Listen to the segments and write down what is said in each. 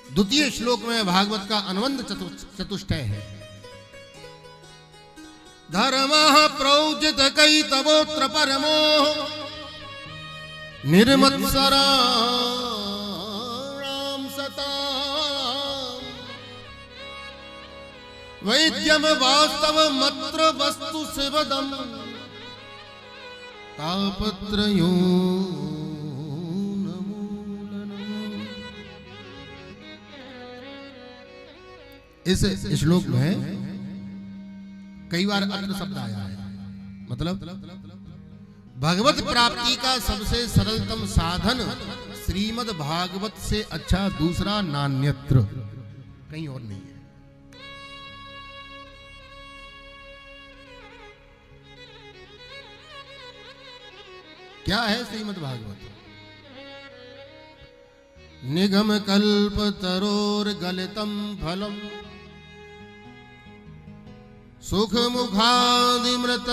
द्वितीय श्लोक में भागवत का अनुबंध चतुष्टय है। धर्म प्रोजित कई तवोत्र परमो निर्मत्सराणाम सता वैद्यम वास्तव मत्र वस्तु शिवदम तापत्रयो। इस श्लोक में कई बार अत्र शब्द आया है, मतलब भगवत प्राप्ति का सबसे सरलतम साधन श्रीमद् भागवत से अच्छा दूसरा नान्यत्र कहीं और नहीं है। क्या है श्रीमद् भागवत? निगम कल्प तरोर गलितम फलम सुख मुखादिमृत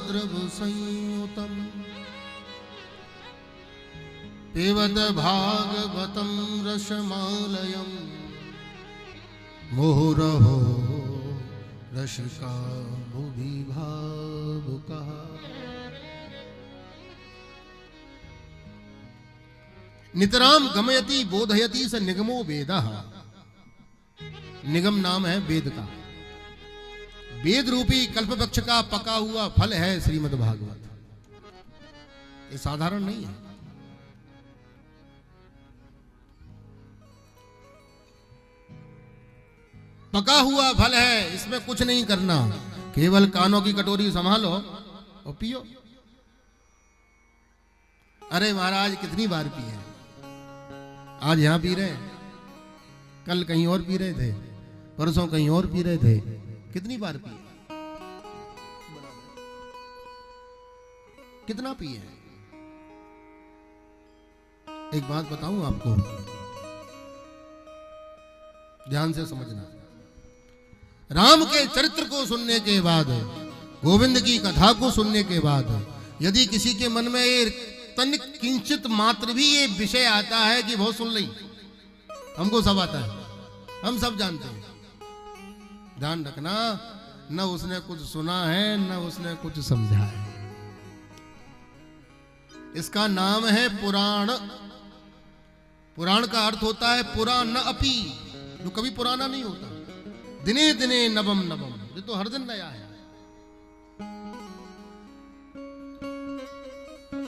द्रव संयुतम पिबत भागवतम रसमालयम मुहुरहो रसिका भुवि भावुका। नितराम गमयति बोधयति स निगमो वेदः। निगम नाम है वेद का। वेद रूपी कल्प वृक्ष का पका हुआ फल है श्रीमद् भागवत। ये साधारण नहीं है। पका हुआ फल है, इसमें कुछ नहीं करना, केवल कानों की कटोरी संभालो और पियो। अरे महाराज कितनी बार पिए, आज यहां पी रहे, कल कहीं और पी रहे थे, परसों कहीं और पी रहे थे, कितनी बार पिए, कितना पिए। एक बात बताऊं आपको, ध्यान से समझना। राम के चरित्र को सुनने के बाद, गोविंद की कथा को सुनने के बाद, यदि किसी के मन में तन किंचित मात्र भी ये विषय आता है कि बहुत सुन ली, हमको सब आता है, हम सब जानते हैं, ध्यान रखना, न उसने कुछ सुना है न उसने कुछ समझा है। इसका नाम है पुराण। पुराण का अर्थ होता है पुराण न अपि, जो कभी पुराना नहीं होता। दिने दिने नवम नवम, ये तो हर दिन नया है।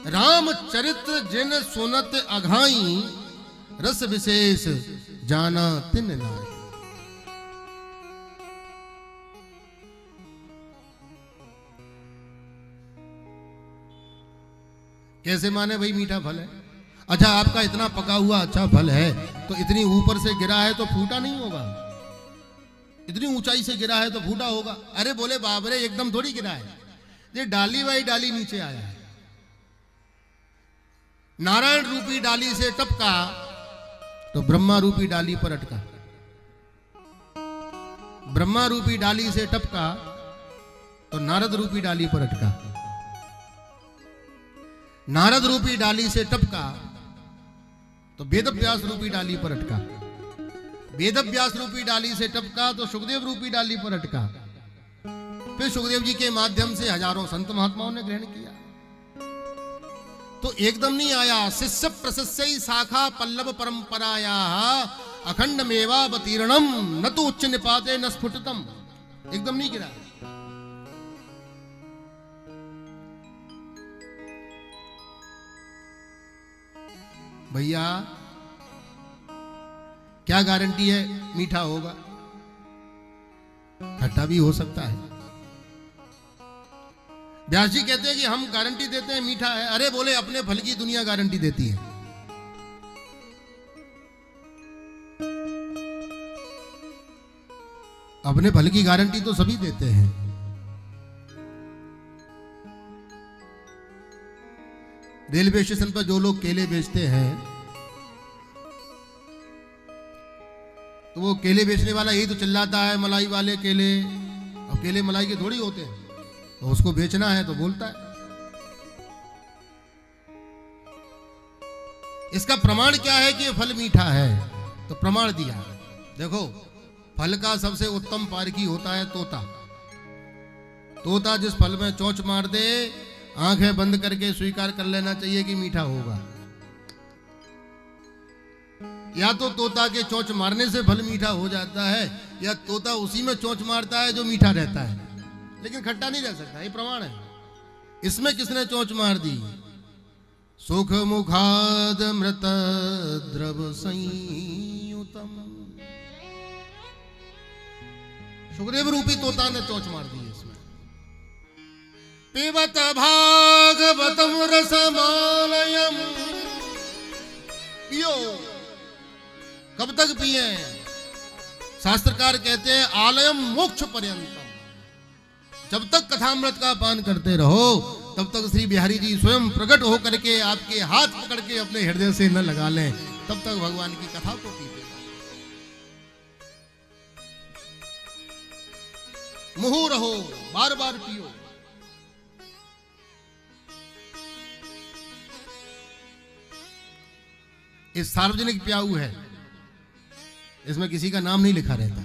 राम चरित्र जिन सुनत अघाई, रस विशेष जाना तिन नाई। कैसे माने भाई मीठा फल है? अच्छा आपका इतना पका हुआ अच्छा फल है तो इतनी ऊपर से गिरा है तो फूटा नहीं होगा, इतनी ऊंचाई से गिरा है तो फूटा होगा। अरे बोले बाबरे एकदम थोड़ी गिरा है, ये डाली बाई डाली नीचे आया है। नारायण रूपी डाली से टपका तो ब्रह्मा रूपी डाली पर अटका, ब्रह्मा रूपी डाली से टपका तो नारद रूपी डाली पर अटका, नारद रूपी डाली से टपका तो वेदव्यास रूपी डाली पर अटका, वेदव्यास रूपी डाली से टपका तो सुखदेव रूपी डाली पर अटका। फिर सुखदेव जी के माध्यम से हजारों संत महात्माओं ने ग्रहण किया। तो एकदम नहीं आया। शिष्य प्रशिष्य शाखा पल्लव परंपराया अखंड मेवावतीर्णम न तो उच्च निपाते न स्फुटतम, एकदम नहीं गिरा। भैया क्या गारंटी है मीठा होगा? खट्टा भी हो सकता है। व्यास जी कहते हैं कि हम गारंटी देते हैं मीठा है। अरे बोले अपने फल की दुनिया गारंटी देती है। अपने फल की गारंटी तो सभी देते हैं। रेलवे स्टेशन पर जो लोग केले बेचते हैं तो वो केले बेचने वाला यही तो चिल्लाता है मलाई वाले केले। अब केले मलाई के थोड़ी होते हैं, तो उसको बेचना है तो बोलता है। इसका प्रमाण क्या है कि ये फल मीठा है? तो प्रमाण दिया। देखो, फल का सबसे उत्तम पारखी होता है तोता। तोता जिस फल में चोंच मार दे, आंखें बंद करके स्वीकार कर लेना चाहिए कि मीठा होगा। या तो तोता के चोंच मारने से फल मीठा हो जाता है, या तोता उसी में चोंच मारता है जो मीठा रहता है, लेकिन खट्टा नहीं रह सकता। ये प्रमाण है। इसमें किसने चोंच मार दी? सुख मुखाद मृत द्रव संयुतम, सुखदेव रूपी तोता ने चोंच मार दी इसमें। पिबत भागवतम रसमालयम, पियो। कब तक पिए? शास्त्रकार कहते हैं आलयम मोक्ष पर्यंतम, जब तक कथामृत का पान करते रहो तब तक श्री बिहारी जी स्वयं प्रकट होकर के आपके हाथ पकड़ के अपने हृदय से न लगा लें, तब तक भगवान की कथा को पीते। मुहु रहो, बार बार पियो। ये सार्वजनिक प्याऊ है, इसमें किसी का नाम नहीं लिखा रहता।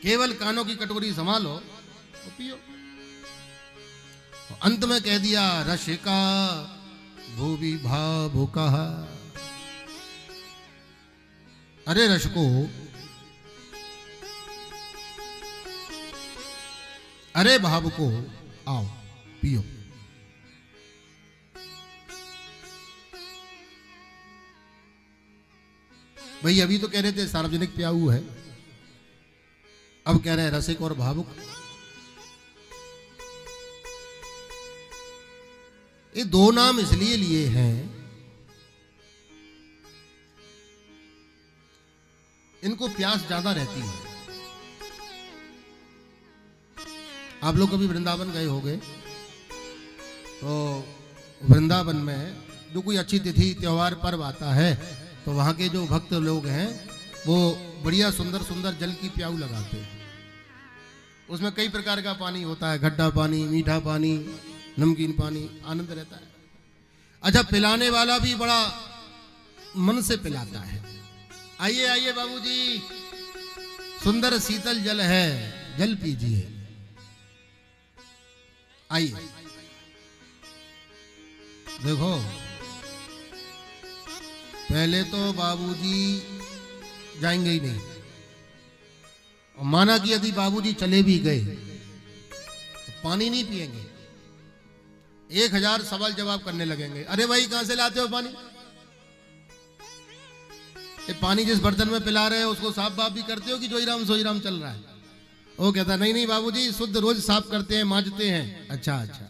केवल कानों की कटोरी संभालो तो पियो। अंत में कह दिया रसिका भूवि भावुका, अरे रसिको, अरे भावुको, आओ पियो। भाई अभी तो कह रहे थे सार्वजनिक प्याऊ है, अब कह रहे हैं रसिक और भावुक। ये दो नाम इसलिए लिए हैं, इनको प्यास ज्यादा रहती है। आप लोग कभी वृंदावन गए होंगे, तो वृंदावन में जो कोई अच्छी तिथि त्योहार पर्व आता है तो वहाँ के जो भक्त लोग हैं वो बढ़िया सुंदर सुंदर जल की प्याऊ लगाते हैं। उसमें कई प्रकार का पानी होता है, खट्टा पानी, मीठा पानी, नमकीन पानी, आनंद रहता है। अच्छा, पिलाने वाला भी बड़ा मन से पिलाता है। आइए आइए बाबूजी, सुंदर शीतल जल है, जल पीजिए, आइए। देखो, पहले तो बाबूजी जाएंगे ही नहीं, और माना कि यदि बाबूजी चले भी गए तो पानी नहीं पिएंगे, 1000 सवाल जवाब करने लगेंगे। अरे भाई कहां से लाते हो पानी? ये पानी जिस बर्तन में पिला रहे हो उसको साफ बाफ भी करते हो कि जोई राम सोई राम चल रहा है? वो कहता नहीं नहीं बाबूजी, शुद्ध रोज साफ करते हैं, मांजते हैं। अच्छा अच्छा,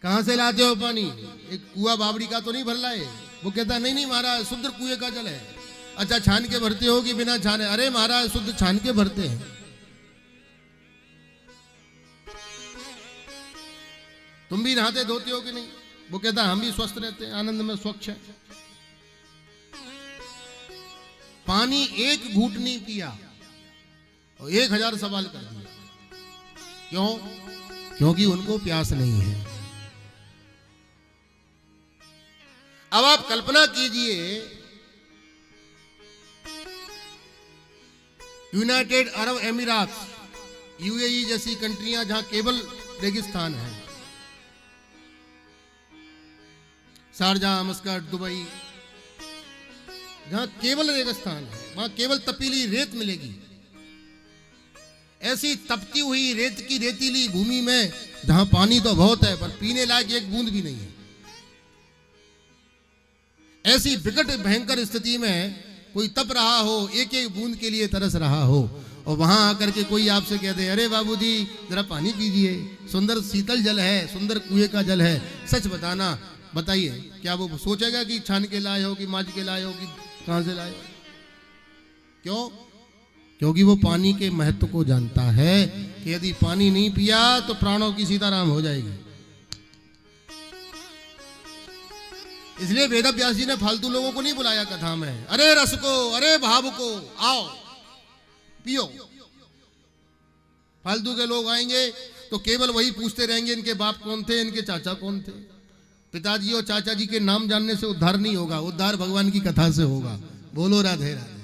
कहां से लाते हो पानी? एक कुआ बावड़ी का तो नहीं भर लाए? वो कहता नहीं नहीं महाराज, शुद्ध कुएं का जल है। अच्छा, छान के भरते हो कि बिना छाने? अरे महाराज, शुद्ध छान के भरते हैं। तुम भी नहाते धोते हो कि नहीं? वो कहता हम भी स्वस्थ रहते हैं, आनंद में, स्वच्छ है। पानी एक घूंट नहीं पिया और 1000 सवाल कर दिए। क्यों? क्योंकि उनको प्यास नहीं है। अब आप कल्पना कीजिए, यूनाइटेड अरब एमिरात, यूएई जैसी कंट्रियां जहां केवल रेगिस्तान है, शारजाह, मस्कट, दुबई, जहां केवल रेगिस्तान है, वहां केवल तपीली रेत मिलेगी। ऐसी तपती हुई रेत की रेतीली भूमि में जहां पानी तो बहुत है पर पीने लायक एक बूंद भी नहीं है, ऐसी विकट भयंकर स्थिति में कोई तप रहा हो, एक एक बूंद के लिए तरस रहा हो, और वहां आकर के कोई आपसे कह दे अरे बाबूजी जरा पानी पीजिए, सुंदर शीतल जल है, सुंदर कुएं का जल है, सच बताना, बताइए क्या वो सोचेगा कि छान के लाए हो कि मांज के लाए हो कि कहां से लाए? क्यों? क्योंकि वो पानी के महत्व को जानता है कि यदि पानी नहीं पिया तो प्राणों की सीताराम हो जाएगी। इसलिए वेद व्यास जी ने फालतू लोगों को नहीं बुलाया कथा में, अरे रस को, अरे भाव को, आओ पियो। फालतू के लोग आएंगे तो केवल वही पूछते रहेंगे इनके बाप कौन थे, इनके चाचा कौन थे। पिताजी और चाचा जी के नाम जानने से उद्धार नहीं होगा, उद्धार भगवान की कथा से होगा। बोलो राधे राधे।